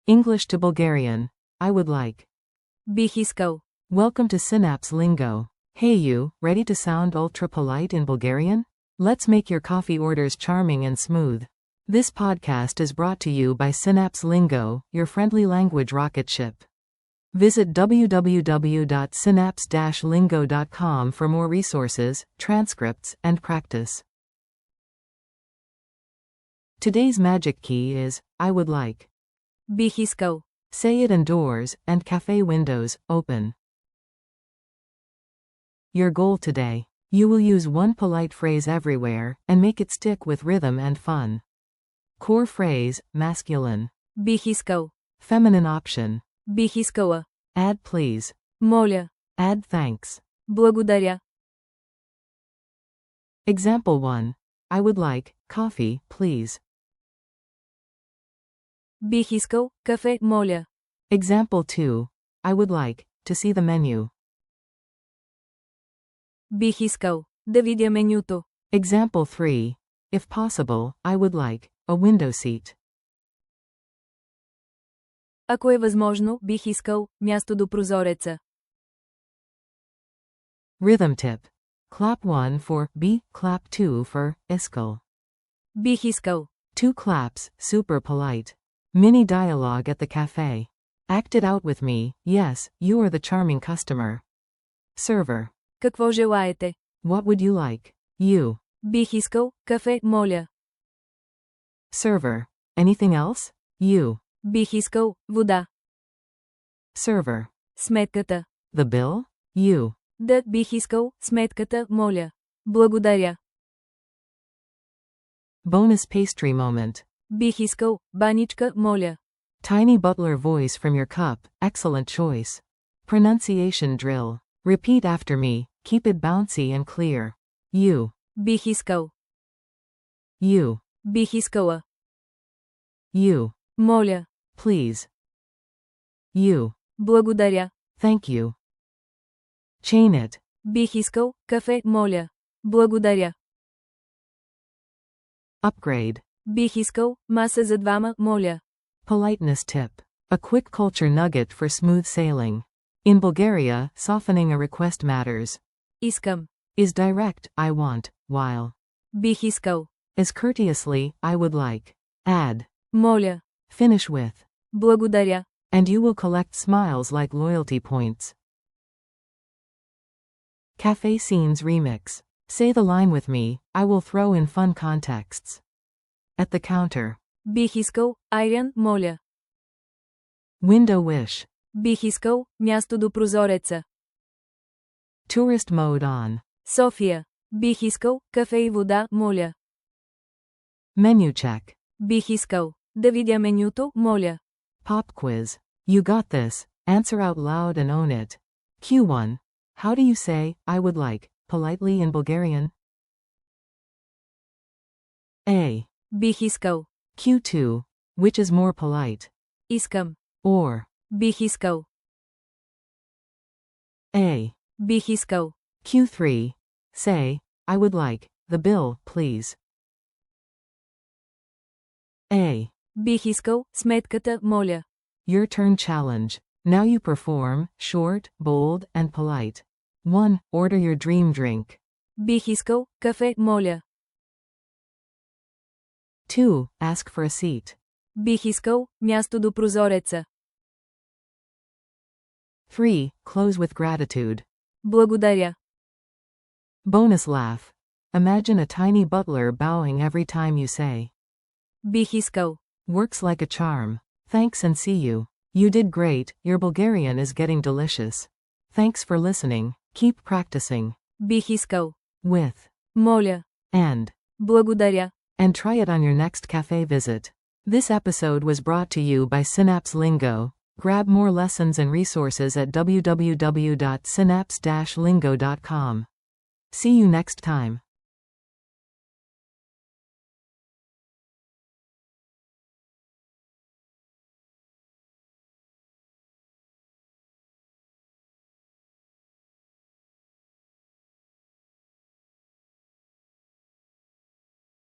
English to Bulgarian. I would like. Бих искал. Welcome to Synapse Lingo. Hey you, ready to sound ultra polite in Bulgarian? Let's make your coffee orders charming and smooth. This podcast is brought to you by Synapse Lingo, your friendly language rocket ship. Visit www.synapse-lingo.com for more resources, transcripts, and practice. Today's magic key is, I would like. Бих искал. Say it indoors, and cafe windows, open. Your goal today. You will use one polite phrase everywhere, and make it stick with rhythm and fun. Core phrase, masculine. Бих искал. Feminine option. Бих искала. Add please. Моля. Add thanks. Благодаря. Example 1. I would like coffee, please. Бих искал кафе, моля. Example 2. I would like to see the menu. Бих искал да видя менюто. Example 3. If possible, I would like a window seat. Ако е възможно, бих искал място до прозореца. Rhythm tip. Clap 1 for B, clap 2 for iskal. Бих искал. 2 claps, super polite. Mini dialogue at the cafe. Act it out with me, yes, you are the charming customer. Server. Какво желаете? What would you like? You. Бих искал кафе, моля. Server. Anything else? You. Бих искал вода. Server. Сметката. The bill? You. Да, бих искал сметката, моля. Благодаря. Bonus pastry moment. Бих искал баничка, моля. Tiny butler voice from your cup, excellent choice. Pronunciation drill. Repeat after me, keep it bouncy and clear. You. Бих искал. You. Бих искала. You. Моля. Please. You. Благодаря. Thank you. Chain it. Бих искал кафе, моля. Благодаря. Upgrade. Бих искал маса за двама, моля. Politeness tip. A quick culture nugget for smooth sailing. In Bulgaria, softening a request matters. Искам. Is direct, I want, while. Бих искал. Is courteously, I would like. Add. Моля. Finish with. Благодаря. And you will collect smiles like loyalty points. Cafe Scenes Remix. Say the line with me, I will throw in fun contexts. At the counter. Бих искал айран, моля. Window wish. Бих искал място до прозореца. Tourist mode on. София. Бих искал кафе и вода, моля. Menu check. Бих искал да видя менюто, моля. Pop quiz. You got this. Answer out loud and own it. Q1. How do you say, I would like, politely in Bulgarian? A. Бих искал. Q2. Which is more polite? Искам. Or. Бих искал. A. Бих искал. Q3. Say, I would like, the bill, please. A. Бих искал сметката, моля. Your turn challenge. Now you perform, short, bold, and polite. 1. Order your dream drink. Бих искал кафе, моля. 2. Ask for a seat. Бих искал място до прозореца. 3. Close with gratitude. Благодаря. Bonus laugh. Imagine a tiny butler bowing every time you say. Бих искал. Works like a charm. Thanks and see you. You did great, your Bulgarian is getting delicious. Thanks for listening, keep practicing. Бих искал. With. Моля. And. Благодаря. And try it on your next cafe visit. This episode was brought to you by Synapse Lingo. Grab more lessons and resources at www.synapse-lingo.com. See you next time.